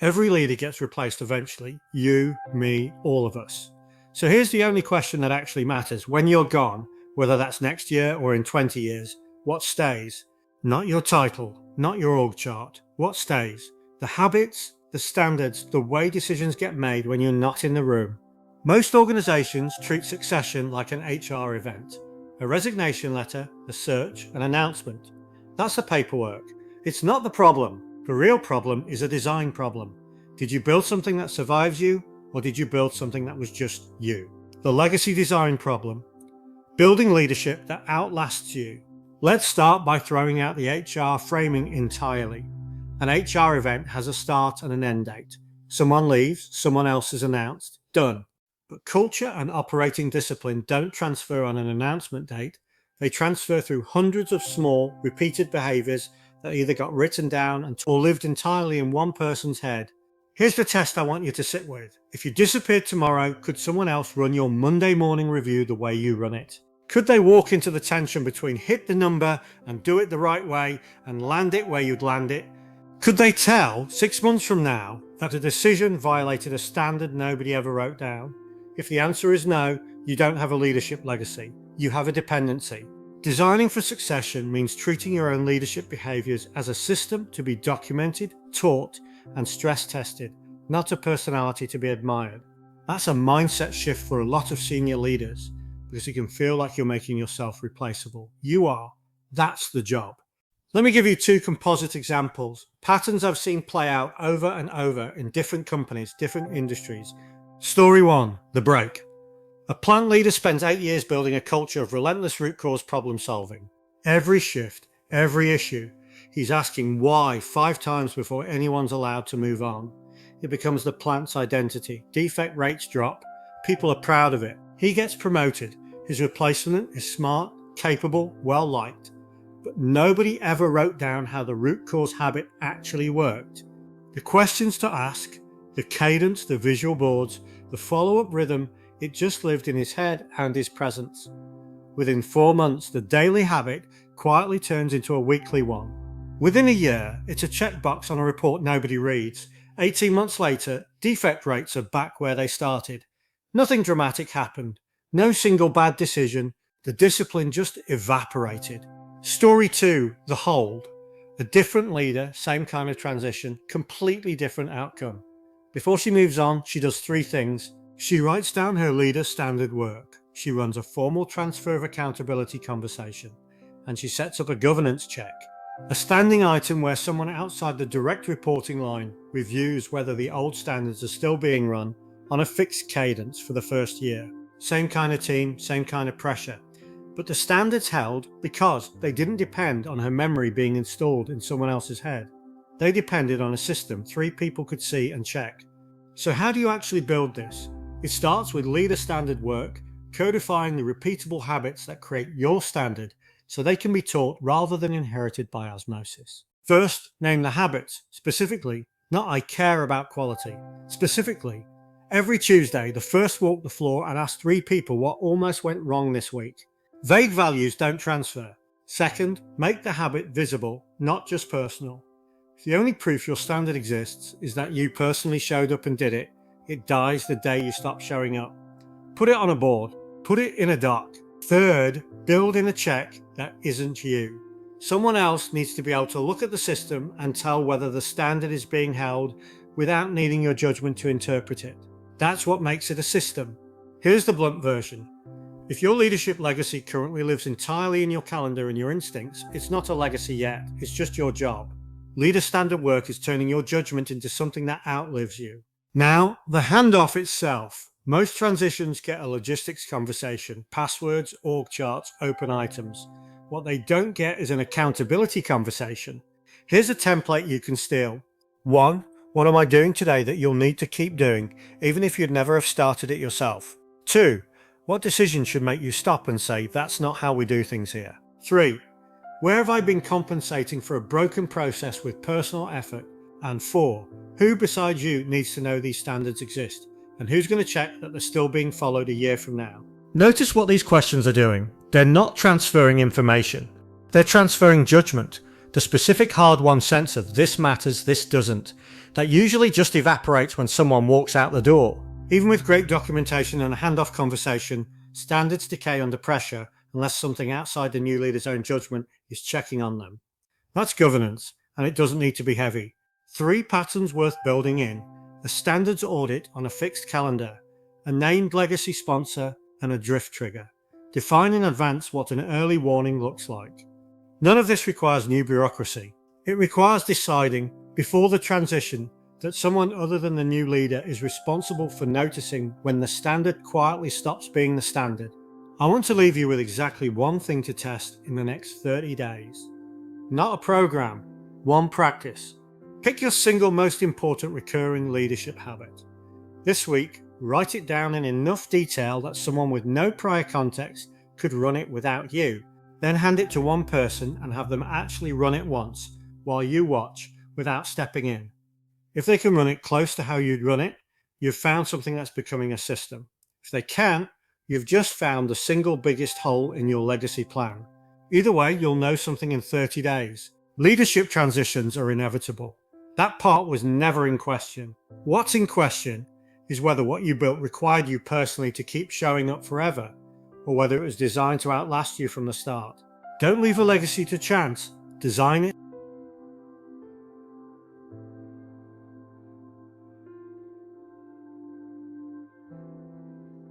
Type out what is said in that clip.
Every leader gets replaced eventually. You, me, all of us. So here's the only question that actually matters. When you're gone, whether that's next year or in 20 years, what stays? Not your title, not your org chart. What stays? The habits, the standards, the way decisions get made when you're not in the room. Most organizations treat succession like an HR event. A resignation letter, a search, an announcement. That's the paperwork. It's not the problem. The real problem is a design problem. Did you build something that survives you, or did you build something that was just you? The legacy design problem. Building leadership that outlasts you. Let's start by throwing out the HR framing entirely. An HR event has a start and an end date. Someone leaves, someone else is announced. Done. But culture and operating discipline don't transfer on an announcement date. They transfer through hundreds of small, repeated behaviors that either got written down or lived entirely in one person's head. Here's the test I want you to sit with. If you disappeared tomorrow, could someone else run your Monday morning review the way you run it? Could they walk into the tension between hit the number and do it the right way and land it where you'd land it? Could they tell 6 months from now that a decision violated a standard nobody ever wrote down? If the answer is no, you don't have a leadership legacy. You have a dependency. Designing for succession means treating your own leadership behaviors as a system to be documented, taught, and stress tested, not a personality to be admired. That's a mindset shift for a lot of senior leaders, because it can feel like you're making yourself replaceable. You are. That's the job. Let me give you 2 composite examples, patterns I've seen play out over and over in different companies, different industries. Story 1, the break. A plant leader spends 8 years building a culture of relentless root cause problem solving. Every shift, every issue, he's asking why 5 times before anyone's allowed to move on. It becomes the plant's identity. Defect rates drop. People are proud of it. He gets promoted. His replacement is smart, capable, well liked. But nobody ever wrote down how the root cause habit actually worked. The questions to ask, the cadence, the visual boards, the follow-up rhythm, it just lived in his head and his presence. Within 4 months, the daily habit quietly turns into a weekly one. Within a year, it's a checkbox on a report nobody reads. 18 months later, defect rates are back where they started. Nothing dramatic happened. No single bad decision. The discipline just evaporated. Story 2, the hold. A different leader, same kind of transition, completely different outcome. Before she moves on, she does 3 things. She writes down her leader's standard work. She runs a formal transfer of accountability conversation. And she sets up a governance check. A standing item where someone outside the direct reporting line reviews whether the old standards are still being run on a fixed cadence for the first year. Same kind of team, same kind of pressure. But the standards held because they didn't depend on her memory being installed in someone else's head. They depended on a system 3 people could see and check. So how do you actually build this? It starts with leader standard work, codifying the repeatable habits that create your standard so they can be taught rather than inherited by osmosis. First, name the habits. Specifically, not I care about quality. Specifically, every Tuesday, the first walk the floor and ask 3 people what almost went wrong this week. Vague values don't transfer. Second, make the habit visible, not just personal. If the only proof your standard exists is that you personally showed up and did it, it dies the day you stop showing up. Put it on a board. Put it in a doc. Third, build in a check that isn't you. Someone else needs to be able to look at the system and tell whether the standard is being held without needing your judgment to interpret it. That's what makes it a system. Here's the blunt version. If your leadership legacy currently lives entirely in your calendar and your instincts, it's not a legacy yet, it's just your job. Leader standard work is turning your judgment into something that outlives you. Now, the handoff itself. Most transitions get a logistics conversation, passwords, org charts, open items. What they don't get is an accountability conversation. Here's a template you can steal. 1. What am I doing today that you'll need to keep doing, even if you'd never have started it yourself? 2. What decision should make you stop and say, that's not how we do things here? 3. Where have I been compensating for a broken process with personal effort? And 4. Who besides you needs to know these standards exist? And who's going to check that they're still being followed a year from now? Notice what these questions are doing. They're not transferring information. They're transferring judgment. The specific hard-won sense of this matters, this doesn't, that usually just evaporates when someone walks out the door. Even with great documentation and a handoff conversation, standards decay under pressure unless something outside the new leader's own judgment is checking on them. That's governance, and it doesn't need to be heavy. 3 patterns worth building in: a standards audit on a fixed calendar, a named legacy sponsor, and a drift trigger. Define in advance what an early warning looks like. None of this requires new bureaucracy. It requires deciding, before the transition, that someone other than the new leader is responsible for noticing when the standard quietly stops being the standard. I want to leave you with exactly one thing to test in the next 30 days. Not a program, one practice. Pick your single most important recurring leadership habit. This week, write it down in enough detail that someone with no prior context could run it without you. Then hand it to one person and have them actually run it once while you watch without stepping in. If they can run it close to how you'd run it, you've found something that's becoming a system. If they can't, you've just found the single biggest hole in your legacy plan. Either way, you'll know something in 30 days. Leadership transitions are inevitable. That part was never in question. What's in question is whether what you built required you personally to keep showing up forever, or whether it was designed to outlast you from the start. Don't leave a legacy to chance. Design it,